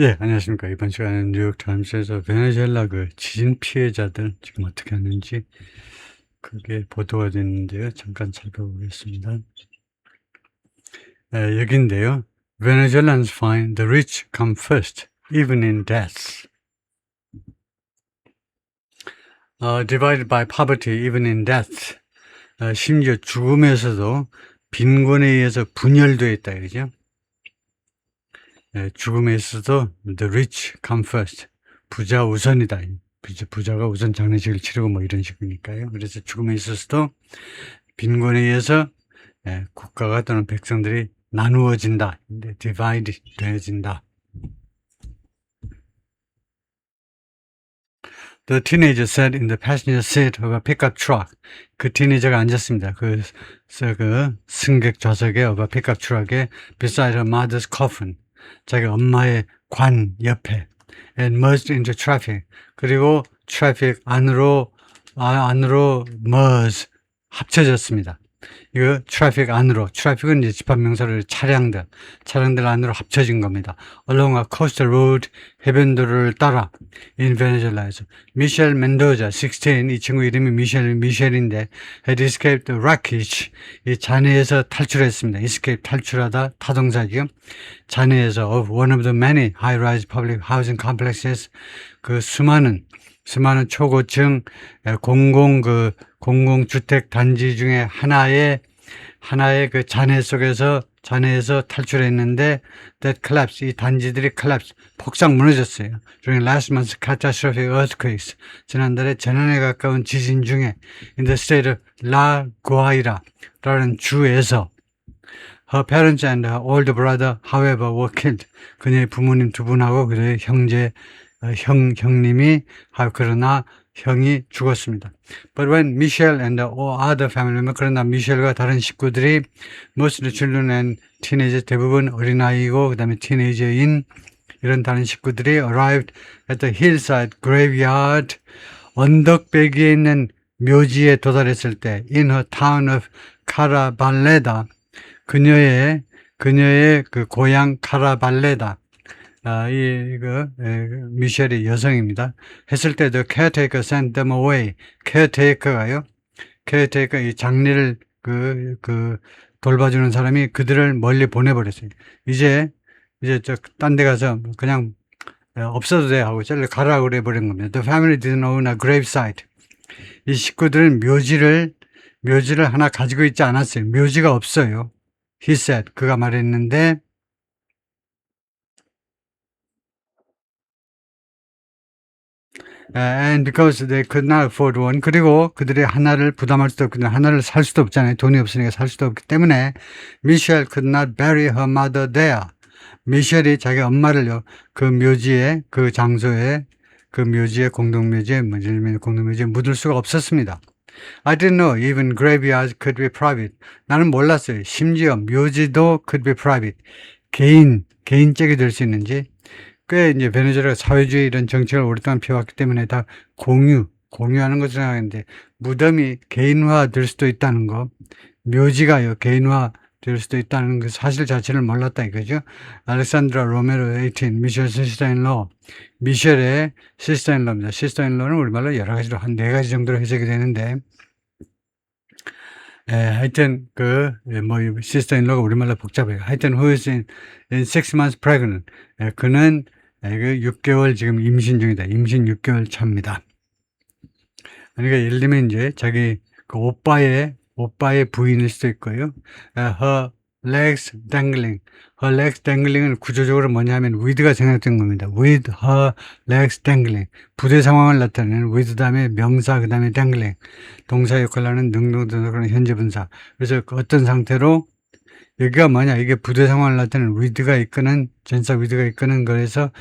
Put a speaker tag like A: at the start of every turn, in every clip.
A: 예, 안녕하십니까. 이번 시간은 뉴욕타임스에서 베네수엘라 그 지진 피해자들 지금 어떻게 하는지 그게 보도가 됐는데요. 잠깐 살펴보겠습니다. 여기인데요. Venezuelans find the rich come first, even in deaths. Divided by poverty, even in death. 심지어 죽음에서도 빈곤에 의해서 분열되어 있다, 그죠? 죽음에 있어도 the rich come first. 부자 우선이다. 부자가 우선 장례식을 치르고 뭐 이런 식이니까요. 그래서 죽음에 있어서도 빈곤에 의해서 국가가 또는 백성들이 나누어진다. divide 되어진다. The teenager sat in the passenger seat of a pickup truck. 그 티네이저가 앉았습니다. 그 승객 좌석에 of a pickup truck에 beside her mother's coffin. 자기 엄마의 관 옆에 and merged into traffic. 그리고 트래픽 안으로 merge 합쳐졌습니다. 이거 트래픽 안으로, 트래픽은 이제 집합명사로 차량들 안으로 합쳐진 겁니다. Along a coastal road, 해변도로를 따라 in Venezuela에서 미셸 멘도자 16, 이 친구 이름이 미셸인데 had escaped the wreckage, 이 잔해에서 탈출했습니다. escape 탈출하다 타동사지요. 잔해에서 of one of the many high-rise public housing complexes, 그 수많은 초고층 공공주택 단지 중에 하나의 그 잔해에서 탈출했는데 that collapse, 이 단지들이 collapse, 폭삭 무너졌어요. During last month's catastrophic earthquakes, 지난달에 재난에 가까운 지진 중에 in the state of La Guaira라는 주에서 her parents and her older brother, however, were killed. 그녀의 부모님 두 분하고 그의 형님이 그러나 형이 죽었습니다. But when Michelle and the other family members, 그러나 미셸과 다른 식구들이 most of the children and teenagers, 대부분 어린아이고 그 다음에 티네이저인 이런 다른 식구들이 arrived at the hillside graveyard, 언덕배기에 있는 묘지에 도달했을 때 in her town of Carabaleda, 그녀의 그 고향 카라발레다. 미셸이 여성입니다. 했을 때 the caretaker sent them away. caretaker가요. caretaker, 이 장례를 돌봐주는 사람이 그들을 멀리 보내버렸어요. 이제 딴 데 가서 그냥 없어도 돼 하고 저리 가라고 그래버린 겁니다. The family didn't own a gravesite. 이 식구들은 묘지를 하나 가지고 있지 않았어요. 묘지가 없어요. He said, 그가 말했는데 and because they could not afford one, 그리고 그들이 하나를 부담할 수도 없고 하나를 살 수도 없잖아요. 돈이 없으니까 살 수도 없기 때문에 Michelle could not bury her mother there. 미셸이 자기 엄마를요, 그 묘지에, 그 장소에, 그 묘지에, 공동묘지에 묻을 수가 없었습니다. I didn't know even graveyards could be private. 나는 몰랐어요. 심지어 묘지도 could be private. 개인적이 될 수 있는지. 꽤 이제 베네수엘라가 사회주의 이런 정책을 오랫동안 펴왔기 때문에 다 공유하는 것을 생각했는데 무덤이 개인화 될 수도 있다는 거, 묘지가요 개인화 될 수도 있다는 그 사실 자체를 몰랐다 이거죠. 알렉산드라 로메로 18, 미셸 시스터인로, 미셸의 시스터인로입니다. 시스터인로는 우리말로 여러 가지로 한 4가지 정도로 해석이 되는데, 하여튼 시스터인로가 우리말로 복잡해요. 하여튼 who is in 6 months pregnant. 그는 6개월 지금 임신 중이다. 임신 6개월 차입니다. 그러니까 예를 들면 이제 자기 그 오빠의 부인일 수도 있고요. her legs dangling. her legs dangling은 구조적으로 뭐냐 하면 with가 생략된 겁니다. with her legs dangling. 부대 상황을 나타내는 with 다음에 명사 그 다음에 dangling. 동사 역할을 하는 능동동사 현재 분사. 그래서 어떤 상태로 여기가 뭐냐, 이게 부대 상황을 나타내는 with가 이끄는 전사 with가 이끄는 거에서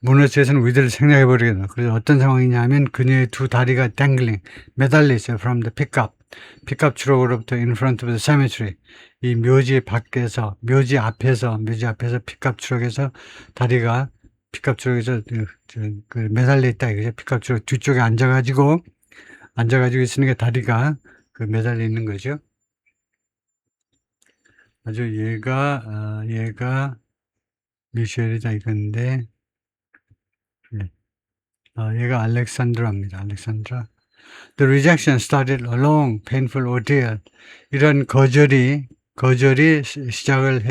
A: 문어체에서는 with를 생략해버리겠다. 그래서 어떤 상황이냐 하면 그녀의 두 다리가 dangling, 매달려 있어요. from the pickup 추록으로부터 in front of the cemetery. 이 묘지 앞에서 픽업 추록에서 다리가 픽업 추록에서 매달려 있다 이거죠. 픽업 추록 뒤쪽에 앉아가지고 있으니까 다리가 매달려 있는 거죠. 아주 얘가 미셸이다 이건데, 예. 얘가 알렉산드라입니다. 알렉산드라. The rejection started a long, painful ordeal. 이런 거절이 시작을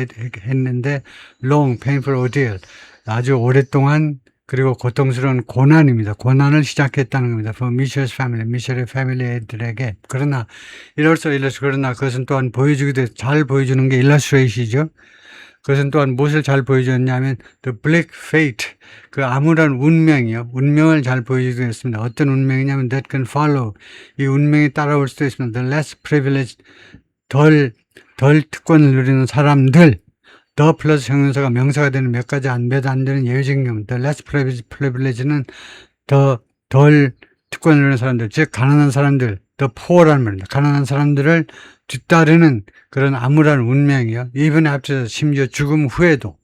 A: 했는데, long, painful ordeal. 아주 오랫동안 그리고 고통스러운 고난입니다. 고난을 시작했다는 겁니다. For Michel's family, 미셸의 패밀리들에게. 그러나 그러나 그것은 또한 잘 보여주는 게 illustration이죠. 그것은 또한 무엇을 잘 보여줬냐면 the bleak fate, 그 암울한 운명이요. 운명을 잘 보여주기도 했습니다. 어떤 운명이냐면 that can follow, 이 운명이 따라올 수도 있습니다. the less privileged, 덜 특권을 누리는 사람들, the 플러스 형용사가 명사가 되는 몇 안 되는 예외적인 경우, the less privileged는 덜 특권을 누리는 사람들, 즉 가난한 사람들, the poor라는 말입니다. 가난한 사람들을 뒤따르는 그런 암울한 운명이요. even after, 심지어 죽음 후에도.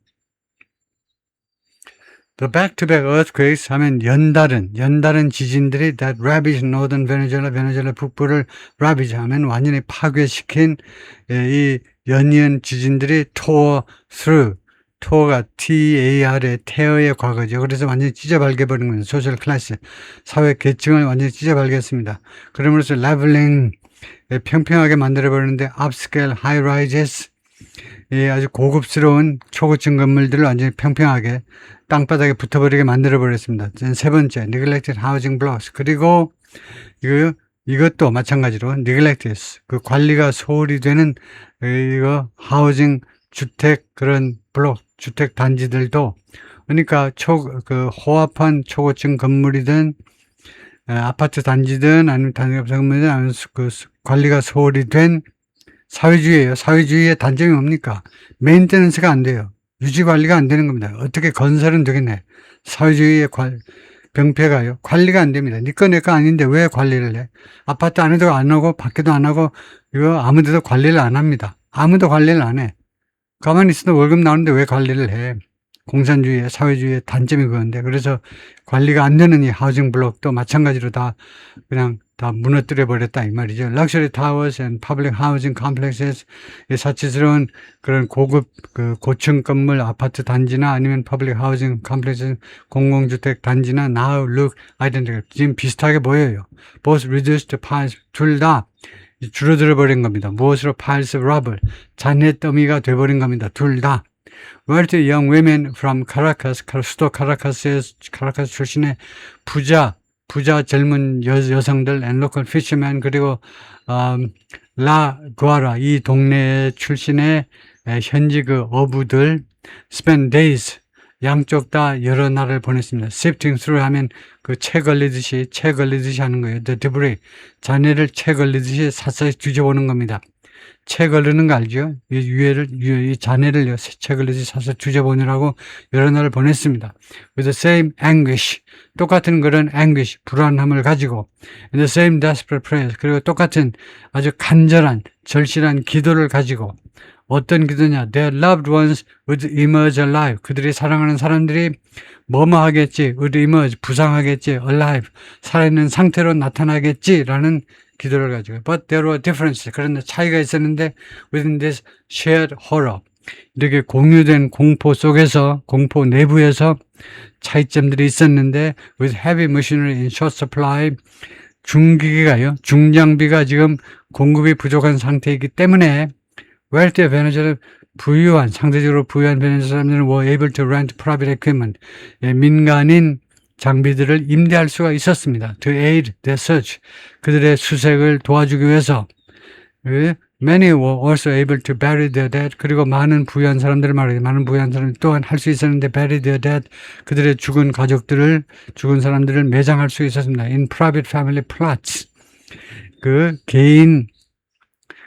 A: The back-to-back earthquakes 하면 연달은 지진들이 that ravaged northern 베네수엘라 북부를 ravage 하면 완전히 파괴시킨 이 연이은 지진들이 tore through, tore가 T-A-R의 tear의 과거죠. 그래서 완전히 찢어발겨버린 겁니다. 소셜 클래스, 사회 계층을 완전히 찢어발겼습니다. 그러면서 leveling, 평평하게 만들어버리는데 upscale high-rises, 아주 고급스러운 초고층 건물들을 완전히 평평하게 땅바닥에 붙어버리게 만들어버렸습니다. 세 번째, neglected housing blocks. 그리고 이것도 마찬가지로 neglected, 그 관리가 소홀히 되는 하우징 주택 그런 블록, 주택 단지들도, 그러니까 호합한 초고층 건물이든 아파트 단지든 아니면 단기업건물이든 아니면 그 관리가 소홀히 된 사회주의예요. 사회주의의 단점이 뭡니까? 메인테넌스가 안 돼요. 유지 관리가 안 되는 겁니다. 어떻게 건설은 되겠네. 사회주의의 병폐가요. 관리가 안 됩니다. 니꺼 내꺼 아닌데 왜 관리를 해? 아파트 안에도 안 하고 밖에도 안 하고 이거 아무데도 관리를 안 합니다. 아무도 관리를 안 해. 가만히 있어도 월급 나오는데 왜 관리를 해? 공산주의의 사회주의의 단점이 그건데, 그래서 관리가 안 되는 이 하우징 블록도 마찬가지로 다 무너뜨려 버렸다 이 말이죠. Luxury towers and public housing complexes, 사치스러운 그런 고급 고층 건물 아파트 단지나 아니면 public housing complexes, 공공주택 단지나 now look identical, 지금 비슷하게 보여요. Both reduced piles, 둘 다 줄어들어 버린 겁니다. 무엇으로? piles of rubble, 잔해 더미가 돼버린 겁니다. 둘 다. Wealthy young women from Caracas, 수도 카라카스 출신의 부자 젊은 여성들 and local fishermen, 그리고 라 구아라, 이 동네 출신의 현지 어부들 spend days, 양쪽 다 여러 날을 보냈습니다. sifting through 하면 채 걸리듯이 하는 거예요. The debris, 잔해를 채 걸리듯이 샅샅이 뒤져보는 겁니다. 채 걸리는 거 알죠? 이 잔해를 채 걸리듯이 샅샅이 뒤져보느라고 여러 날을 보냈습니다. With the same anguish, 똑같은 그런 anguish, 불안함을 가지고, and the same desperate prayers, 그리고 똑같은 아주 간절한 절실한 기도를 가지고. 어떤 기도냐? Their loved ones would emerge alive. 그들이 사랑하는 사람들이 뭐뭐 하겠지, would emerge, 부상하겠지, alive, 살아있는 상태로 나타나겠지라는 기도를 가지고. But there were differences. 그런데 차이가 있었는데, within this shared horror, 이렇게 공유된 공포 속에서, 공포 내부에서 차이점들이 있었는데, with heavy machinery in short supply, 중장비가 지금 공급이 부족한 상태이기 때문에, wealthy Venezuela, 상대적으로 부유한 베네수엘라 사람들은 were able to rent private equipment, 민간인 장비들을 임대할 수가 있었습니다. To aid their search, 그들의 수색을 도와주기 위해서. Many were also able to bury their dead, 그리고 많은 부유한 사람들 또한 할 수 있었는데 bury their dead, 그들의 죽은 사람들을 매장할 수 있었습니다. In private family plots, 개인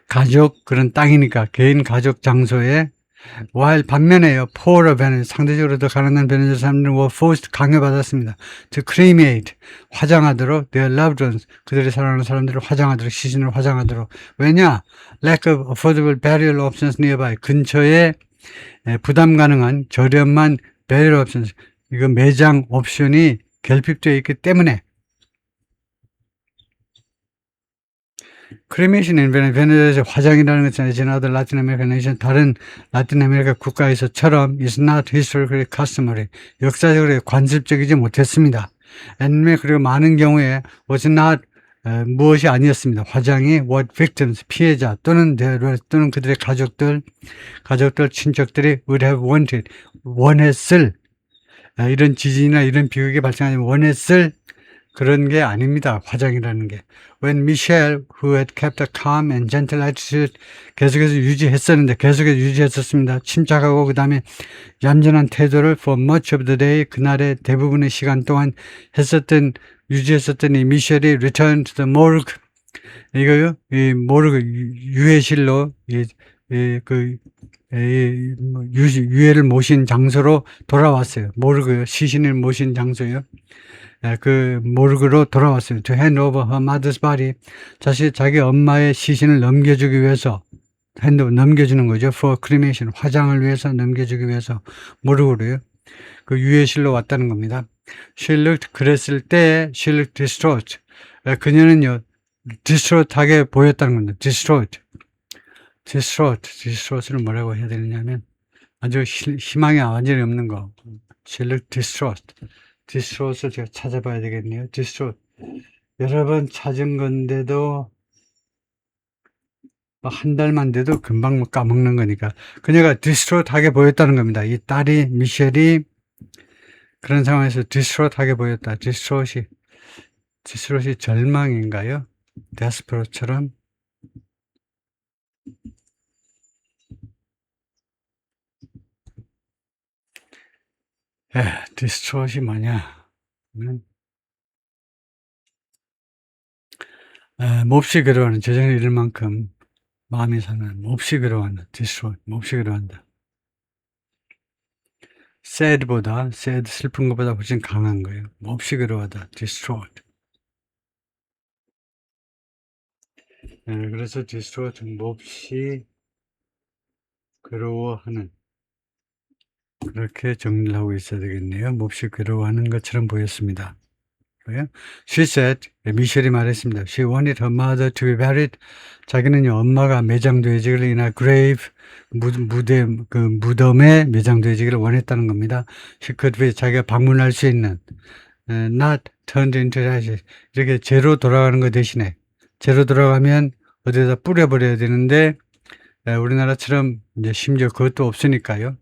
A: 가족 그런 땅이니까 개인 가족 장소에. while 반면에요, poorer Venezuela, 상대적으로 더 가난한 베네수엘라 사람들은 were forced, 강요받았습니다. to cremate, 화장하도록 their loved ones, 그들이 사랑하는 사람들을 화장하도록, 시신을 화장하도록. 왜냐? lack of affordable burial options nearby, 근처에 부담 가능한 저렴한 burial options, 이거 매장 옵션이 결핍되어 있기 때문에. 크리메이션 인 베네수엘라에서 화장이라는 것은 as in other Latin American nation, 다른 라틴 아메리카 국가에서처럼 is not historically customary, 역사적으로 관습적이지 못했습니다. and 그리고 많은 경우에 was not 무엇이 아니었습니다. 화장이 what victims, 피해자 또는 그들의 가족들, 친척들이 would have wanted, 원했을, 이런 지진이나 이런 비극이 발생하면 원했을 그런 게 아닙니다. 화장이라는 게. When Michelle, who had kept a calm and gentle attitude, 계속해서 유지했었습니다. 침착하고 그 다음에 얌전한 태도를 for much of the day, 그날의 대부분의 시간 동안 유지했었던 이 미셸이 returned to the morgue. 이거요, 이 모르그, 유해실로, 유해를 모신 장소로 돌아왔어요. 모르그, 시신을 모신 장소요. 그 모르그로 돌아왔어요. To hand over her mother's body. 자기 엄마의 시신을 넘겨주기 위해서 넘겨주는 거죠. For cremation. 화장을 위해서 넘겨주기 위해서 모르그로요. 그 유해실로 왔다는 겁니다. She looked, 그랬을 때 she looked distraught. 그녀는요, distraught하게 보였다는 겁니다. distraught는 뭐라고 해야 되느냐면 아주 희망이 완전히 없는 거. She looked distraught. 디스트로스를 제가 찾아봐야 되겠네요. 디스트로스. 여러 번 찾은 건데도 한 달만 돼도 금방 까먹는 거니까 그녀가 디스트로스하게 보였다는 겁니다. 이 딸이 미셸이 그런 상황에서 디스트로스하게 보였다. 디스트로스이 절망인가요? 데스퍼로처럼. 디스트로스이 뭐냐? 몹시 괴로워하는, 재정을 잃을 만큼 마음이 상한, 몹시 괴로워한다. 디스트로스, 몹시 괴로워한다. sad보다, 슬픈 것보다 훨씬 강한 거예요. 몹시 괴로워하다. distraught. 그래서 distraught, 몹시 괴로워하는. 그렇게 정리를 하고 있어야 되겠네요. 몹시 괴로워하는 것처럼 보였습니다. She said, 미셸이 말했습니다. She wanted her mother to be buried. 자기는요, 엄마가 매장되어지기를 in a grave, 무덤에 매장되어지기를 원했다는 겁니다. She could be, 자기가 방문할 수 있는, not turned into ashes. 이렇게 재로 돌아가는 것 대신에, 재로 돌아가면 어디다 뿌려버려야 되는데, 우리나라처럼 이제 심지어 그것도 없으니까요.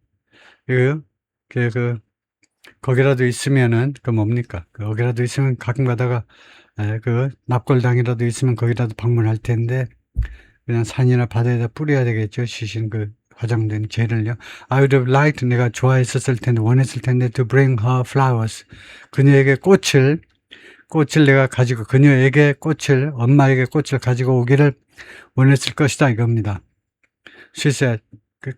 A: 거기라도 있으면은, 뭡니까? 거기라도 있으면 가끔 가다가, 납골당이라도 있으면 거기라도 방문할 텐데, 그냥 산이나 바다에다 뿌려야 되겠죠. 시신 화장된 재를요. I would have liked, 내가 좋아했었을 텐데, 원했을 텐데, to bring her flowers. 그녀에게 꽃을 내가 가지고, 엄마에게 꽃을 가지고 오기를 원했을 것이다. 이겁니다. She said,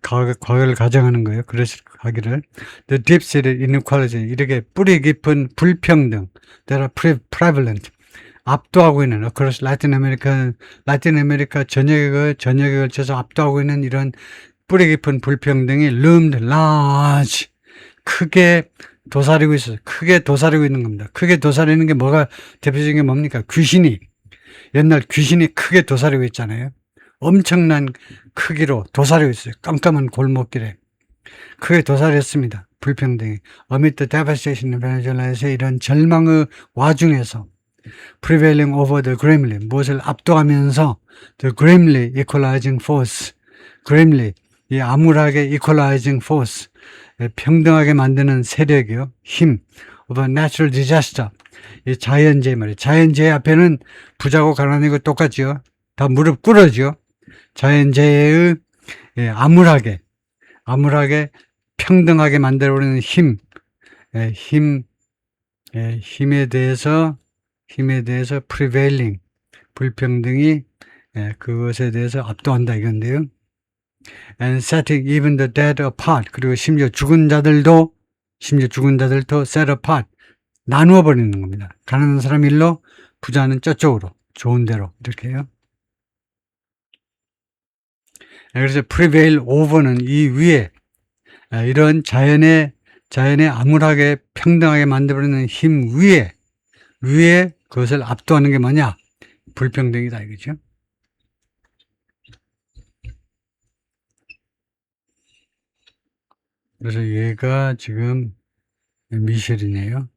A: 과거를 가정하는 거예요. 그래서 하기를. The deep-seated inequality, 이렇게 뿌리 깊은 불평등, that are prevalent, 압도하고 있는, across 라틴 아메리카 전역에 걸쳐서 압도하고 있는 이런 뿌리 깊은 불평등이 loomed large, 크게 도사리고 있어요. 크게 도사리고 있는 겁니다. 크게 도사리는 게 대표적인 게 뭡니까? 옛날 귀신이 크게 도사리고 있잖아요. 엄청난 크기로 도사리고 있어요. 깜깜한 골목길에. 크게 도사렸습니다. 불평등이. Amid the devastation in Venezuela에서 이런 절망의 와중에서 prevailing over the grimly, 무엇을 압도하면서 the grimly equalizing force, grimly, 이 암울하게 equalizing force, 평등하게 만드는 세력이요. 힘, of a natural disaster, 이 자연재해 말이에요. 자연재해 앞에는 부자고 가난이고 똑같죠. 다 무릎 꿇어죠. 자연재해의 암울하게 평등하게 만들어버리는 힘에 대해서 prevailing, 불평등이 그것에 대해서 압도한다 이건데요. And setting even the dead apart, 그리고 심지어 죽은 자들도 set apart, 나누어 버리는 겁니다. 가난한 사람 일로, 부자는 저쪽으로, 좋은 데로 이렇게요. 그래서 prevail over는 이 위에, 이런 자연의 암울하게 평등하게 만들어버리는 힘 위에 그것을 압도하는 게 뭐냐? 불평등이다 이거죠. 그래서 얘가 지금 미셸이네요.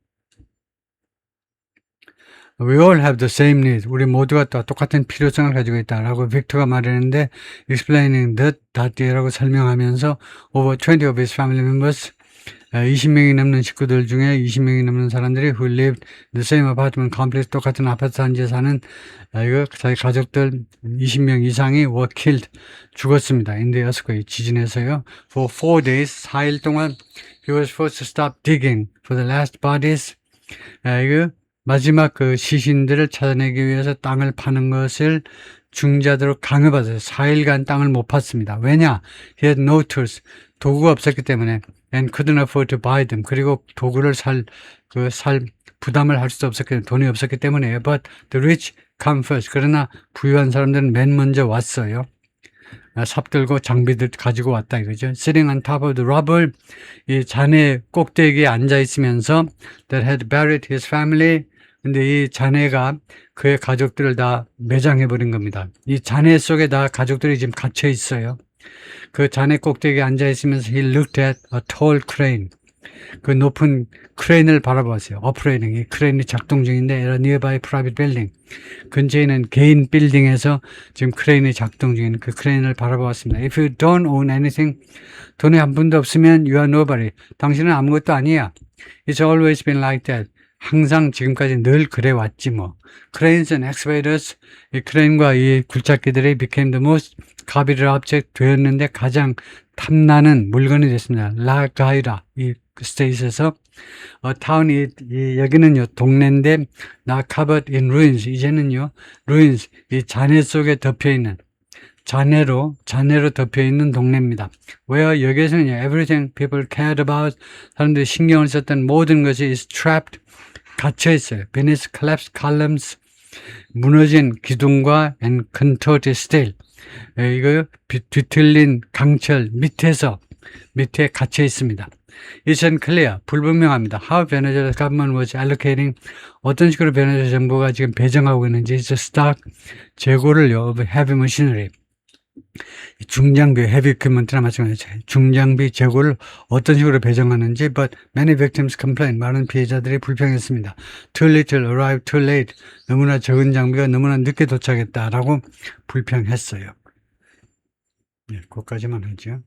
A: We all have the same need. 우리 모두가 다 똑같은 필요성을 가지고 있다라고 빅터가 말했는데 explaining that이라고 설명하면서 over 20 of his family members 20명이 넘는 식구들 중에 20명이 넘는 사람들이 who lived the same apartment complex 똑같은 아파트 단지에 사는 이거 자기 가족들 20명 이상이 were killed 죽었습니다. in the earthquake 지진에서요. For 4 days 4일 동안 he was forced to stop digging for the last bodies. 이거 마지막 그 시신들을 찾아내기 위해서 땅을 파는 것을 중자대로 강요받아서 4일간 땅을 못 팠습니다. 왜냐? He had no tools. 도구가 없었기 때문에 and couldn't afford to buy them. 그리고 도구를 부담을 할 수 없었기 때문에 돈이 없었기 때문에 but the rich come first. 그러나 부유한 사람들은 맨 먼저 왔어요. 삽들고 장비들 가지고 왔다 이거죠. Sitting on top of the rubble. 이 잔해 꼭대기에 앉아 있으면서 that had buried his family. 근데 이 잔해가 그의 가족들을 다 매장해버린 겁니다. 이 잔해 속에 다 가족들이 지금 갇혀 있어요. 그 잔해 꼭대기에 앉아 있으면서 he looked at a tall crane. 그 높은 크레인을 바라보았어요. operating. 이 크레인이 작동 중인데 at a nearby private building. 근처에 있는 개인 빌딩에서 지금 크레인이 작동 중인 그 크레인을 바라보았습니다. If you don't own anything, 돈이 한 푼도 없으면 you are nobody. 당신은 아무것도 아니야. It's always been like that. 항상 지금까지 늘 그래 왔지 뭐. Cranes and excavators, 이 크레인과 이 굴착기들이 became the most coveted object 되었는데 가장 탐나는 물건이 됐습니다. 라가이라 이 스테이트에서 타운이 여기는요 동네인데 now covered in ruins. 이제는요 ruins 이 잔해 속에 덮여 있는 잔해로 덮여 있는 동네입니다. Where 여기에서는요 everything people cared about 사람들이 신경을 썼던 모든 것이 is trapped 갇혀 있어요. Beneath collapsed columns 무너진 기둥과 and contorted steel 이거 뒤틀린 강철 밑에 갇혀 있습니다. It's unclear. 불분명합니다. How Venezuela government was allocating 어떤 식으로 베네수엘라 정부가 지금 배정하고 있는지 the stock 재고를요 of heavy machinery 중장비 heavy equipment나 마찬가지죠. 중장비 재고를 어떤 식으로 배정하는지 but many victims complained. 많은 피해자들이 불평했습니다. Too little, arrived too late. 너무나 적은 장비가 너무나 늦게 도착했다라고 불평했어요. 네, 거기까지만 하죠.